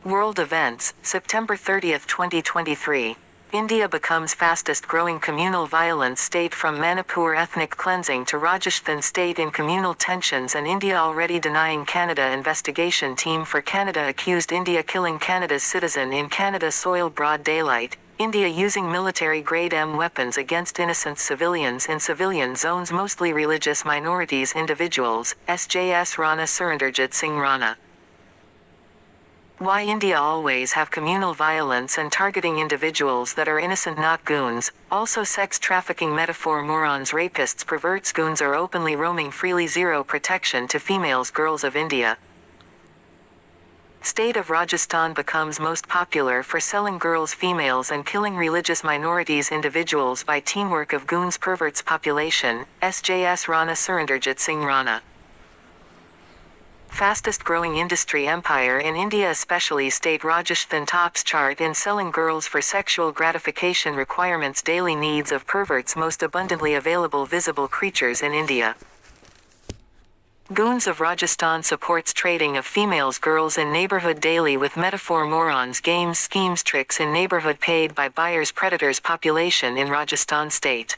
World Events, September 30, 2023. India becomes fastest growing communal violence state from Manipur ethnic cleansing to Rajasthan state in communal tensions, and India already denying Canada. Investigation team for Canada accused India killing Canada's citizen in Canada soil. Broad daylight. India using military-grade M weapons against innocent civilians in civilian zones, mostly religious minorities. Individuals, sjsrana Surinderjit Singh Rana. Why India always have communal violence and targeting individuals that are innocent, not goons. Also sex trafficking. Metaphor MOR-ONS, rapists, perverts, goons are openly roaming freely. Zero protection to females. Girls of India. State of Rajasthan becomes most popular for selling girls, females and killing religious minorities. Individuals by teamwork of goons, perverts. Population, sjsrana Surinderjit Singh Rana. Fastest growing industry empire in India, especially state Rajasthan tops chart in selling girls for sexual gratification requirements. Daily needs of perverts, most abundantly available visible creatures in India. Goons of Rajasthan supports trading of females, girls in neighbourhood daily with Metaphor MOR-ONS, games, schemes, tricks in neighbourhood paid by buyers, predators. Population in Rajasthan state.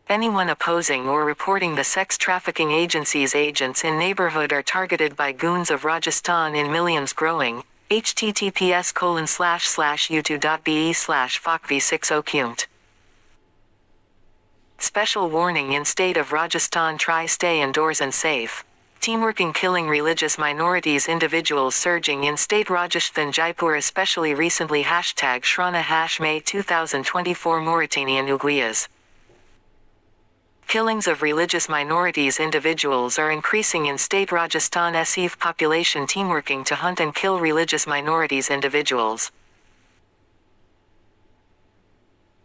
Anyone opposing or reporting the sex trafficking agencies. Agents in neighbourhood are targeted by goons of Rajasthan in millions. Growing. https://youtube.be/fakv60cumt. Special warning in state of Rajasthan: try stay indoors and safe. Teamworking killing religious minorities. Individuals surging in state Rajasthan, Jaipur especially recently. #Shrana #May 2024 Mauritanian Uguayas. Killings of religious minorities. Individuals are increasing in state Rajasthan. SEF population teamworking to hunt and kill religious minorities. Individuals.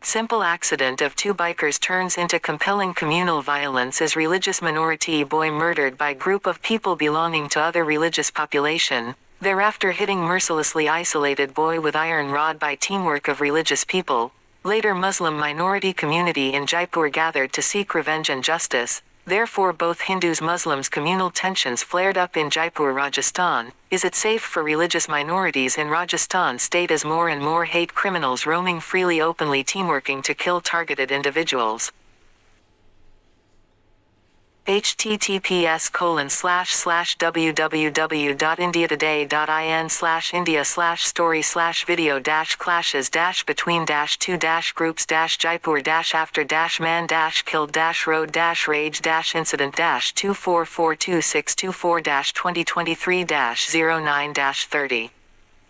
Simple accident of two bikers turns into compelling communal violence as religious minority boy murdered by group of people belonging to other religious population, thereafter hitting mercilessly isolated boy with iron rod by teamwork of religious people. Later Muslim minority community in Jaipur gathered to seek revenge and justice. Therefore both Hindus Muslims communal tensions flared up in Jaipur, Rajasthan. Is it safe for religious minorities in Rajasthan state as more and more hate criminals roaming freely openly teamworking to kill targeted individuals? https://www.india-in/india/story/video-clashes-between-2-groups-child-raid-incident-244262-2023-09-30.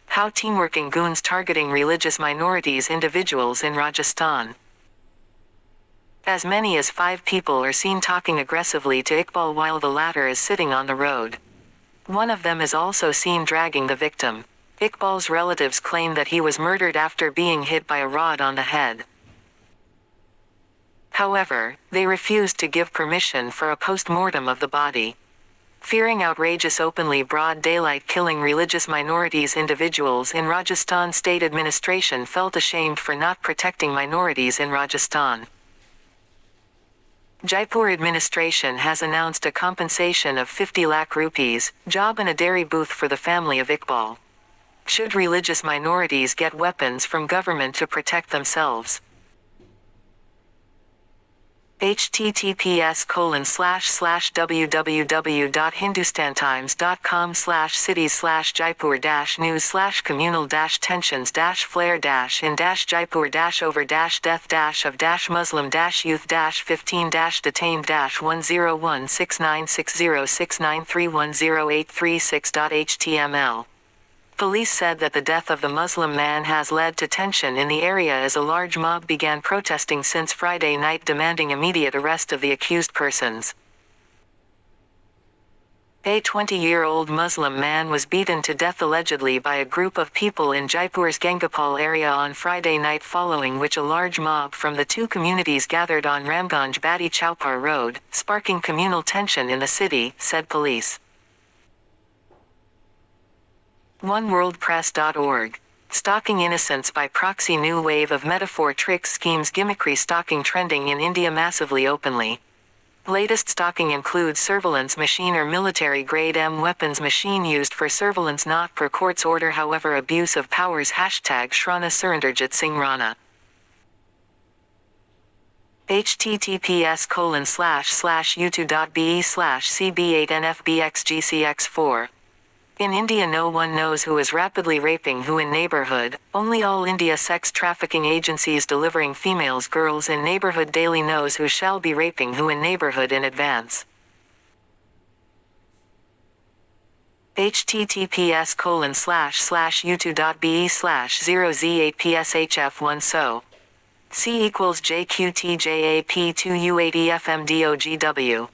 How teamworking goons targeting religious minorities individuals in Rajasthan. As many as 5 people are seen talking aggressively to Iqbal while the latter is sitting on the road. One of them is also seen dragging the victim. Iqbal's relatives claim that he was murdered after being hit by a rod on the head. However, they refused to give permission for a post-mortem of the body. Fearing outrageous openly broad daylight killing religious minorities individuals in Rajasthan state administration felt ashamed for not protecting minorities in Rajasthan. Jaipur administration has announced a compensation of 50 lakh rupees, job in a dairy booth for the family of Iqbal. Should religious minorities get weapons from government to protect themselves? https://www.hindustantime.com/cities/jaipur-news/communal-tensions/flare-in-jaipur-over-death-of-muslim-youth-15-detained-101696069310836.html. Police said that the death of the Muslim man has led to tension in the area as a large mob began protesting since Friday night demanding immediate arrest of the accused persons. A 20-year-old Muslim man was beaten to death allegedly by a group of people in Jaipur's Gangapal area on Friday night, following which a large mob from the two communities gathered on Ramganj Badi Chowpar Road, sparking communal tension in the city, said police. OneWorldPress.org. Stalking innocents by proxy. New wave of metaphor tricks, schemes, gimmickry, stalking trending in India massively openly. Latest stocking includes surveillance machine or military-grade M weapons machine used for surveillance not per court's order however abuse of powers #sjsrana Surinderjit Singh Rana. https://youtube.be/cb8nfbxgcx4. In India no one knows who is rapidly raping who in neighbourhood, only all India sex trafficking agencies delivering females girls in neighbourhood daily knows who shall be raping who in neighbourhood in advance. https://youtube.be/0z8pshf1 so C=JQTJAP2U8EFMDOGW.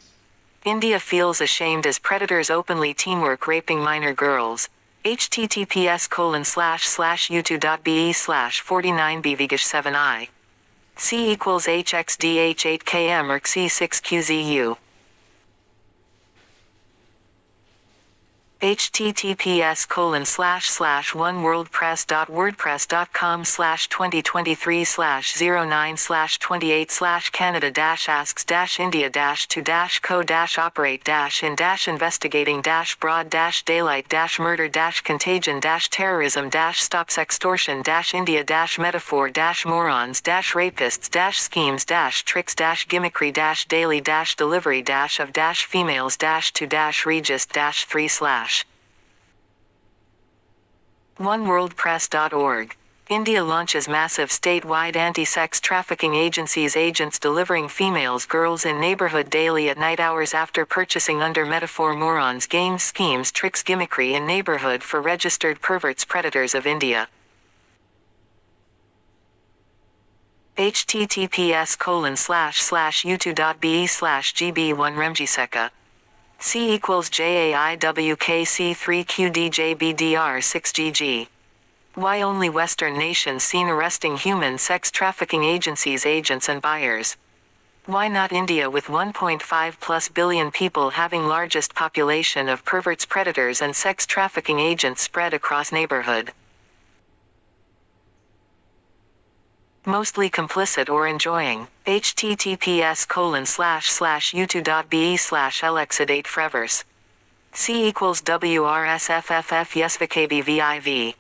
India feels ashamed as predators openly teamwork raping minor girls. https://youtube.be/49bvgish7i. C=HXDH8KM or C6QZU. https://1worldpress.wordpress.com/2023/09/28-murder-canada-asks-india-to-code-operate-in-dash-investigating-broad-daily-murder-contagion-terrorism-females-to-registered-org. oneworldpress.org. India launches massive statewide anti-sex trafficking agencies agents delivering females girls in neighbourhood daily at night hours after purchasing under Metaphor MOR-ONS games schemes tricks gimmickry in neighbourhood for registered perverts predators of India. https://youtube.be/gb1remgiseka. C=JAIWKC3QDJBDR6GG. Why only Western nations seen arresting human sex trafficking agencies agents and buyers? Why not India with 1.5+ billion people having largest population of perverts predators and sex trafficking agents spread across neighbourhood? Mostly complicit or enjoying. https://youtube.be/lexidate-frevers. C=WRSFFF-YesVKBVIV.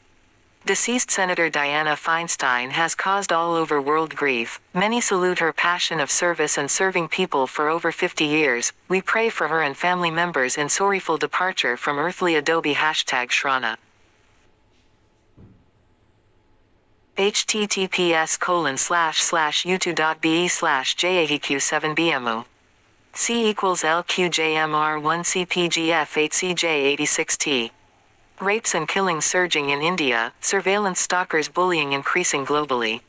Deceased Senator Dianne Feinstein has caused all over world grief. Many salute her passion of service and serving people for over 50 years. We pray for her and family members in sorrowful departure from earthly adobe #sjsrana. https://youtube.be/jaheq7bmu. C=LQJMR1CPGF8CJ86T. Rapes and killings surging in India, surveillance stalkers bullying increasing globally.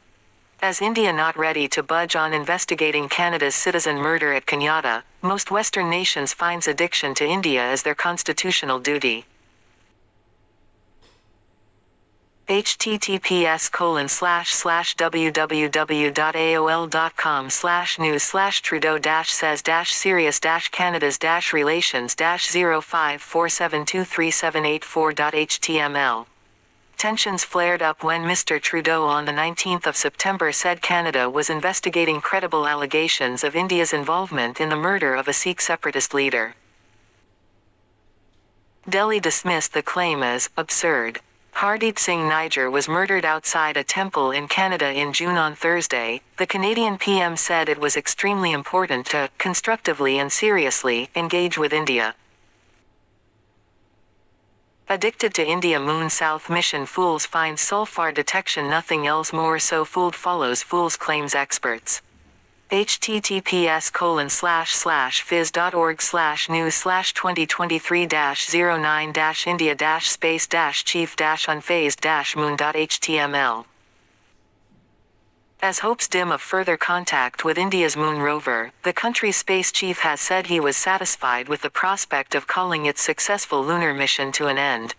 As India not ready to budge on investigating Canada's citizen murder at Kenyatta, most Western nations finds addiction to India as their constitutional duty. https://www.aol.com/news/trudeau-says-serious-canada's-relations-054723784.html. Tensions flared up when Mr. Trudeau on the 19th of September said Canada was investigating credible allegations of India's involvement in the murder of a Sikh separatist leader. Delhi dismissed the claim as absurd. Hardeep Singh Niger was murdered outside a temple in Canada in June. On Thursday, the Canadian PM said it was extremely important to constructively and seriously engage with India. Addicted to India Moon South mission fools find sulfar detection nothing else more so fooled follows fools claims experts. https://fizz.org/news/2023-09-india-space-chief-unfazed-moon.html. As hopes dim of further contact with India's moon rover, the country's space chief has said he was satisfied with the prospect of calling its successful lunar mission to an end.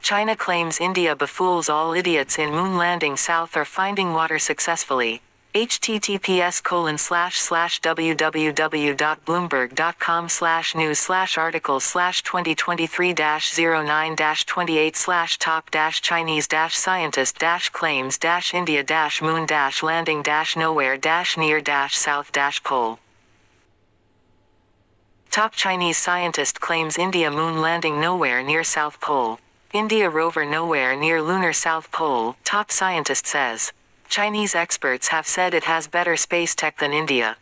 China claims India befools all idiots in moon landing south are finding water successfully. https://www.bloomberg.com/news/article/2023-09-28/top-Chinese-scientist-claims-India-moon landing-pole. Top Chinese scientist claims India moon landing nowhere near South Pole. India rover nowhere near lunar South Pole, top scientist says. Chinese experts have said it has better space tech than India.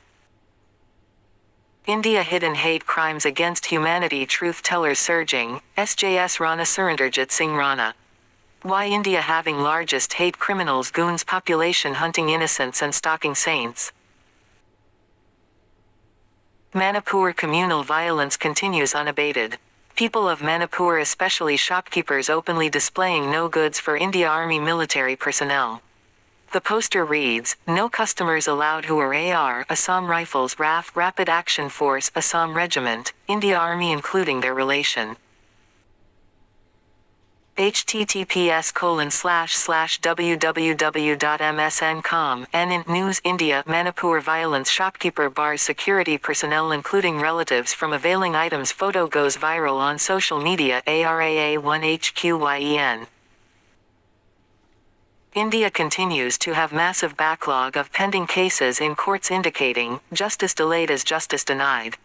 India hidden hate crimes against humanity truth tellers surging, sjsrana Surinderjit Singh Rana. Why India having largest hate criminals goons population hunting innocents and stalking saints. Manipur communal violence continues unabated. People of Manipur, especially shopkeepers, openly displaying no goods for India Army military personnel. The poster reads, "No customers allowed who are AR, Assam Rifles RAF Rapid Action Force, Assam Regiment, India Army including their relation." https://www.msn.com NIN News India Manipur violence shopkeeper bars security personnel including relatives from availing items. Photo goes viral on social media. ARAA1HQYEN. India continues to have massive backlog of pending cases in courts indicating, justice delayed is justice denied.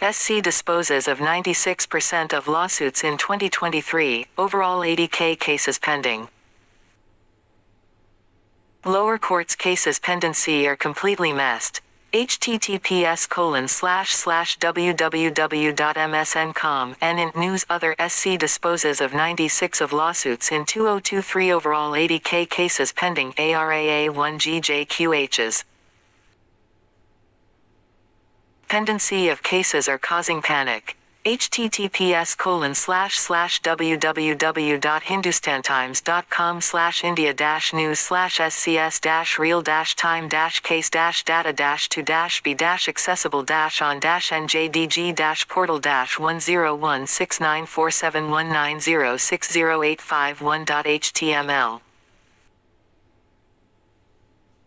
SC disposes of 96% of lawsuits in 2023, overall 80k cases pending. Lower courts cases pendency are completely messed. https://www.msn.com NIN News Other SC disposes of 96 of lawsuits in 2023, overall 80k cases pending. ARAA1GJQHs. Pendency of cases are causing panic. https://www.hindustanttimes.com/india-news/scs-real-time-case-data-to-be-accessible-on-njddg-portal-101694719060851.html.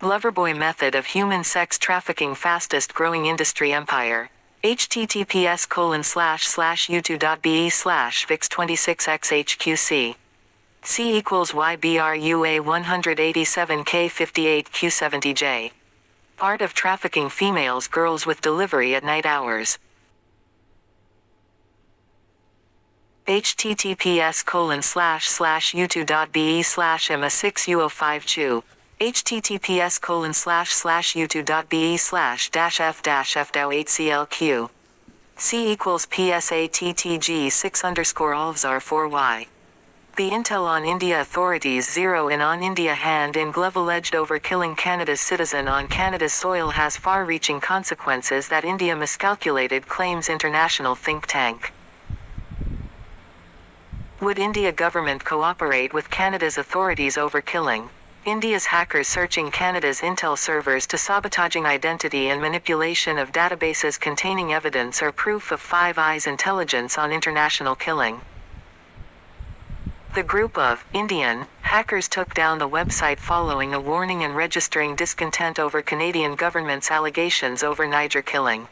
Loverboy method of human sex trafficking fastest growing industry empire. https://u2.be/vix26xhqc. C equals YBRUA 187K58Q70J. Art of trafficking females girls with delivery at night hours. https://u2.be/ima6u05chu. https://u2.be/f-f-dow8clq. C equals PSATTG6_ALVSAR4Y. The intel on India authorities zero in on India hand in glove alleged over killing Canada's citizen on Canada's soil has far-reaching consequences that India miscalculated, claims international think tank. Would India government cooperate with Canada's authorities over killing? India's hackers searching Canada's intel servers to sabotaging identity and manipulation of databases containing evidence or proof of Five Eyes intelligence on international killing. The group of Indian hackers took down the website following a warning and registering discontent over Canadian government's allegations over Niger killing.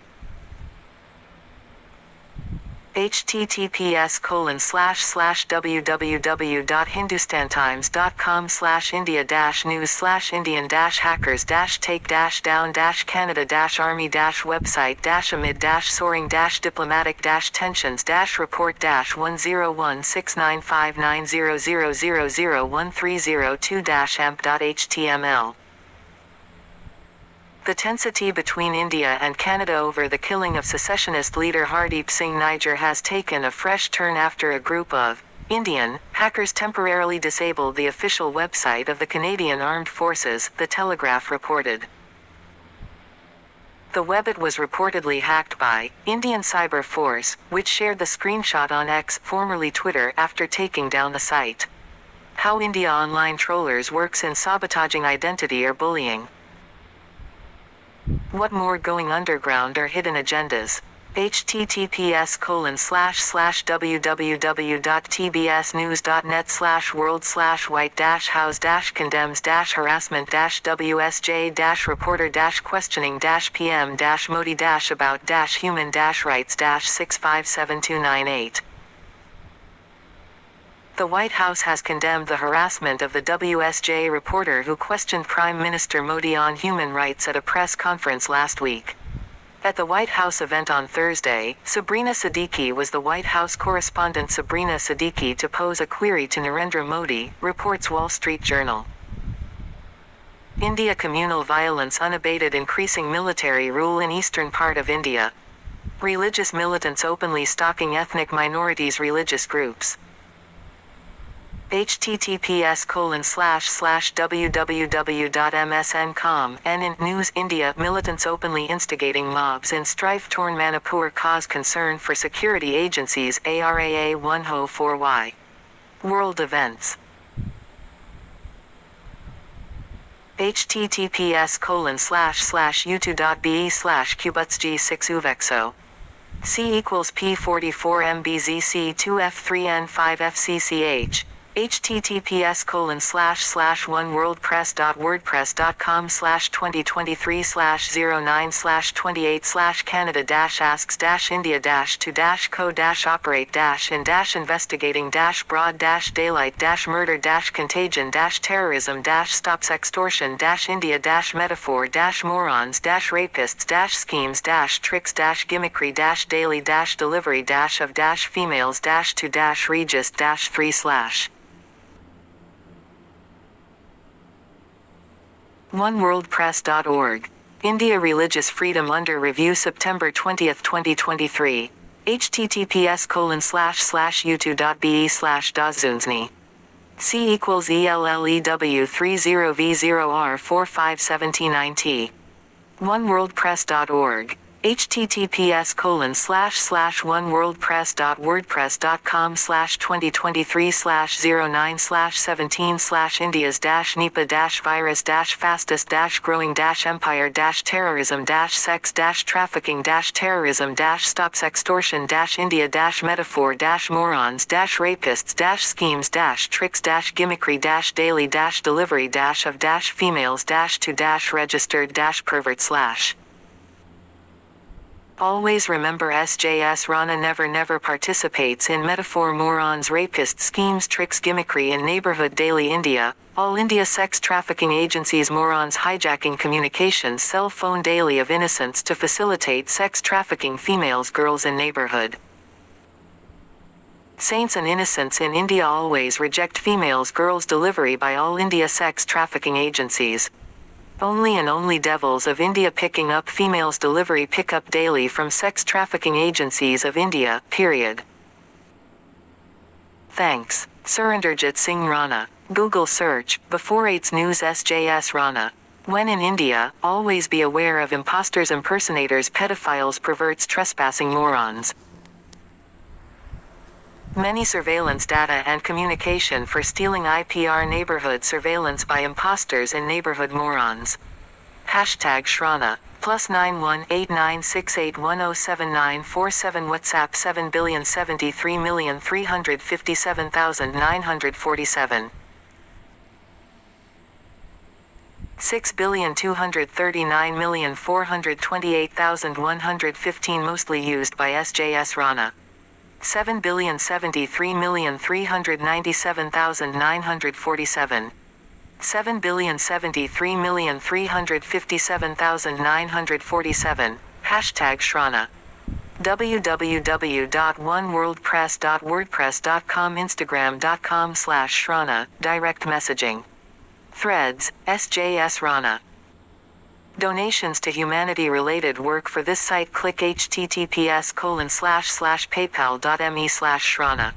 https://www.hindustantimes.com/India-news/Indian-hackers-take-down-Canada-army-website-amid-soaring-diplomatic-tensions-report-101695900001302-amp.html. The tensity between India and Canada over the killing of secessionist leader Hardeep Singh Niger has taken a fresh turn after a group of Indian hackers temporarily disabled the official website of the Canadian Armed Forces, The Telegraph reported. The website was reportedly hacked by Indian Cyber Force, which shared the screenshot on X, formerly Twitter, after taking down the site. How India online trollers works in sabotaging identity or bullying. What more going underground or hidden agendas? https://www.tbsnews.net/world/white-house-condemns-harassment-wsj-reporter-questioning-pm-modi-about-human-rights-6572298. The White House has condemned the harassment of the WSJ reporter who questioned Prime Minister Modi on human rights at a press conference last week. At the White House event on Thursday, Sabrina Siddiqui was the White House correspondent Sabrina Siddiqui to pose a query to Narendra Modi, reports Wall Street Journal. India communal violence unabated, increasing military rule in eastern part of India. Religious militants openly stalking ethnic minorities' religious groups. https://www.msn.com in News India, militants openly instigating mobs in strife-torn Manipur cause concern for security agencies. ARAA 104Y. World events. https://u2.be/kubutsg6uvexo. C equals P44MBZC2F3N5FCCH. https://1worldpress.wordpress.com/2023/09/28/Canada-asks-India-to-code-operate-in-investigation-terrorism-dash-media-metaphor-morons-rapists-schemes-tricks-gimmickry-daily-delivery-of-females-to-dash oneworldpress.org. India Religious Freedom under Review September 20, 2023. https://u2.be/dazunzni. C equals ELLEW30V0R4579T. oneworldpress.org. https://1worldpress.wordpress.com/2023/09/17/India-Metaphor-morons-rapists-schemes-tricks-gimmickry-daily-delivery-of-females-to-dash Always remember sjsrana never participates in Metaphor MOR-ONS rapist schemes tricks gimmickry in neighbourhood daily India. All India sex trafficking agencies MORONS hijacking communications cell phone daily of innocents to facilitate sex trafficking females girls in neighbourhood. Saints and innocents in India always reject females girls delivery by all India sex trafficking agencies. Only and only devils of India picking up females delivery pick up daily from sex trafficking agencies of India, period. Thanks. Surinderjit Singh Rana. Google search, beforeitsnews sjsrana. When in India, always be aware of impostors, impersonators, pedophiles, perverts, trespassing morons. Many surveillance data and communication for stealing IPR neighborhood surveillance by imposters and neighborhood morons. #Shrana. +91 8968107947 WhatsApp 7,073,357,947 6,239,428,115 mostly used by sjsrana. 7,073,397,947 7,073,357,947 #Shrana. www.oneworldpress.wordpress.com Instagram.com/Shrana, direct messaging. Threads, sjsrana. Donations to humanity-related work for this site click https://paypal.me/Shrana.